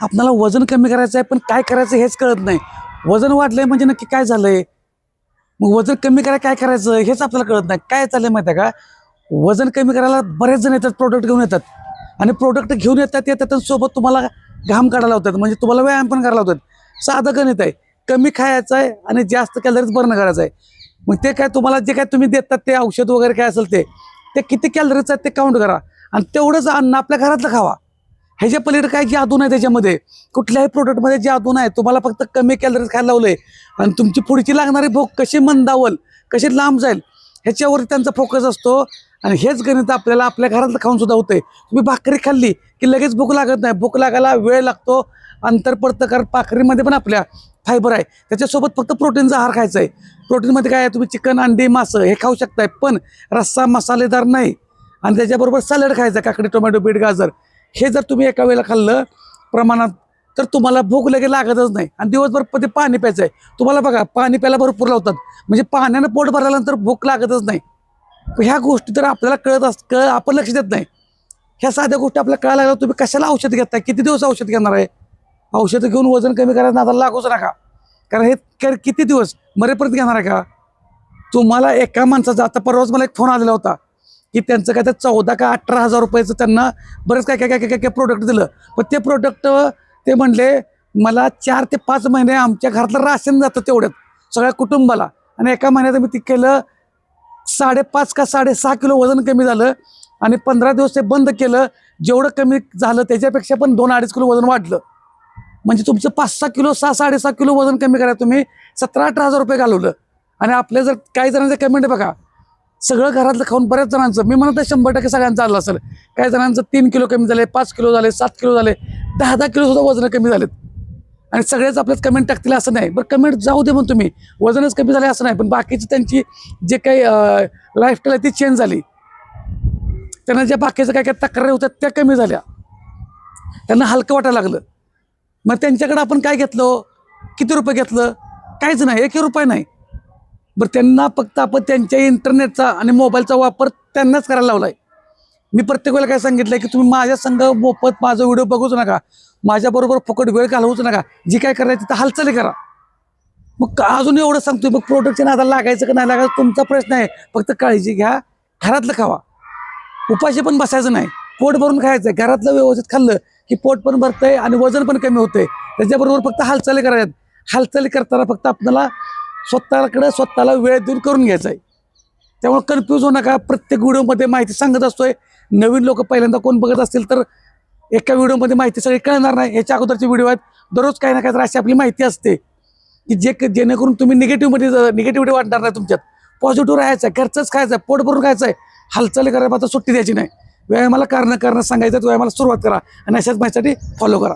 आपल्याला वजन कमी करायचं आहे, पण काय करायचं हेच कळत नाही. वजन वाढलंय म्हणजे नक्की काय झालंय, मग वजन कमी करायला काय करायचं हेच आपल्याला कळत नाही. काय चाललंय माहिती आहे का, वजन कमी करायला बरेच जण येतात, प्रोडक्ट घेऊन येतात आणि प्रोडक्ट घेऊन येतात आणि सोबत तुम्हाला घाम काढायला लावतात, म्हणजे तुम्हाला व्यायाम पण करायला लावतात. साधं गणित आहे, कमी खायचं आहे आणि जास्त कॅलरीज बर्न करायचं आहे. मग ते काय तुम्हाला जे काय तुम्ही देतात ते औषध वगैरे काय असेल ते किती कॅलरीज आहेत ते काउंट करा आणि तेवढंच अन्न आपल्या घरातलं खावा. ह्याच्या पलीकडे काय जादू नाही त्याच्यामध्ये, कुठल्याही प्रोडक्टमध्ये जादू नाही. तुम्हाला फक्त कमी कॅलरीज खायला लावलंय आणि तुमची पुढची लागणारी भूक कशी मंदावल, कशी लांब जाईल ह्याच्यावर त्यांचा फोकस असतो. आणि हेच गणित आपल्याला आपल्या घरातलं खाऊन सुद्धा होतंय. तुम्ही भाकरी खाल्ली की लगेच भूक लागत नाही, भूक लागायला वेळ लागतो, अंतर पडतं. कारण भाकरीमध्ये पण आपल्या फायबर आहे, त्याच्यासोबत फक्त प्रोटीनचा आहार खायचा आहे. प्रोटीनमध्ये काय आहे, तुम्ही चिकन, अंडी, मांस हे खाऊ शकताय, पण रस्सा मसालेदार नाही. आणि त्याच्याबरोबर सॅलड खायचं, काकडी, टोमॅटो, बीट, गाजर हे जर तुम्ही एका वेळेला खाल्लं प्रमाणात तर तुम्हाला भूक लगेच लागतच नाही. आणि दिवसभर ते पाणी प्यायचं आहे. तुम्हाला बघा, पाणी प्यायला भरपूर लावतात, म्हणजे पाण्यानं पोट भरल्यानंतर भूक लागतच नाही. ह्या गोष्टी तर आपल्याला आपण लक्ष देत नाही. ह्या साध्या गोष्टी आपल्याला कळायला लागल्या. तुम्ही कशाला औषध घेताय, किती दिवस औषध घेणार आहे? औषधं घेऊन वजन कमी करायला नादाला लागूच नका, कारण हे किती दिवस मरेपर्यंत घेणार आहे का? तुम्हाला एका माणसाचा, आता परवाच मला एक फोन आलेला होता की त्यांचं काय तर 14 का 18 हजार रुपयाचं त्यांना बरेच काय काय काय काय काय प्रोडक्ट दिलं. पण ते प्रोडक्ट ते म्हणले मला 4 ते 5 महिने आमच्या घरातलं राशन जातं तेवढ्यात सगळ्या कुटुंबाला. आणि एका महिन्यात मी ते केलं, 5.5 का 6.5 किलो वजन कमी झालं. आणि 15 दिवस ते बंद केलं, जेवढं कमी झालं त्याच्यापेक्षा पण 2-2.5 किलो वजन वाढलं. म्हणजे तुमचं 5-6 किलो 6-6.5 किलो वजन कमी करा, तुम्ही 17-18 हजार रुपये घालवलं. आणि आपल्या जर काही जणांचं कमेंट बघा, सगळं घरातलं खाऊन बऱ्याच जणांचं, मी म्हणत 100% सगळ्यांचं आलं असेल. काही जणांचं 3 किलो कमी झाले, 5 किलो झाले, 7 किलो झाले, 10-10 किलो सुद्धा वजन कमी झालेत. आणि सगळेच आपल्याच कमेंट टाकतील असं नाही. बरं, कमेंट जाऊ दे, पण तुम्ही वजनच कमी झाले असं नाही, पण बाकीची त्यांची जे काही लाईफस्टाईल आहे ती चेंज झाली. त्यांना ज्या बाकीचं काय काय तक्रारी होत्या त्या कमी झाल्या, त्यांना हलकं वाटायला लागलं. मग त्यांच्याकडे आपण काय घेतलं, किती रुपये घेतलं? काहीच नाही, 1 रुपये नाही. बरं, त्यांना फक्त आपण त्यांच्या इंटरनेटचा आणि मोबाईलचा वापर त्यांनाच करायला लावला आहे. मी प्रत्येक वेळेला काय सांगितलं की तुम्ही माझ्या संग मोफत माझा व्हिडिओ बघूच नका, माझ्याबरोबर फुकट वेळ घालवूच नका, जी काय करायची तर हालचाली करा. मग अजून एवढं सांगतोय, मग प्रोडक्टच्या नादाला लागायचं का नाही लागायचं तुमचा प्रश्न आहे. फक्त काळजी घ्या, घरातलं खावा, उपाशी पण बसायचं नाही, पोट भरून खायचं आहे. घरातलं व्यवस्थित खाल्लं की पोट पण भरतंय आणि वजन पण कमी होतंय. त्याच्याबरोबर फक्त हालचाली करायच्यात. हालचाली करताना फक्त आपल्याला स्वतःला वेळ देऊन करून घ्यायचा आहे. त्यामुळे कन्फ्यूज होऊ नका. प्रत्येक व्हिडिओमध्ये माहिती सांगत असतोय. नवीन लोक पहिल्यांदा कोण बघत असतील तर एका व्हिडिओमध्ये माहिती सगळी कळणार नाही. याच्या अगोदरचे व्हिडिओ आहेत, दररोज काही ना काही तर अशी आपली माहिती असते की जेणेकरून तुम्ही निगेटिव्हिटी वाटणार नाही तुमच्यात. पॉझिटिव्ह राहायचं आहे, घरचंच खायचं आहे, पोट भरून खायचं आहे, हालचाली करायला मात्र सुट्टी द्यायची नाही. व्यायामाला कारणं सांगायचं, व्यायामाला सुरुवात करा आणि अशाच माहितीसाठी फॉलो करा.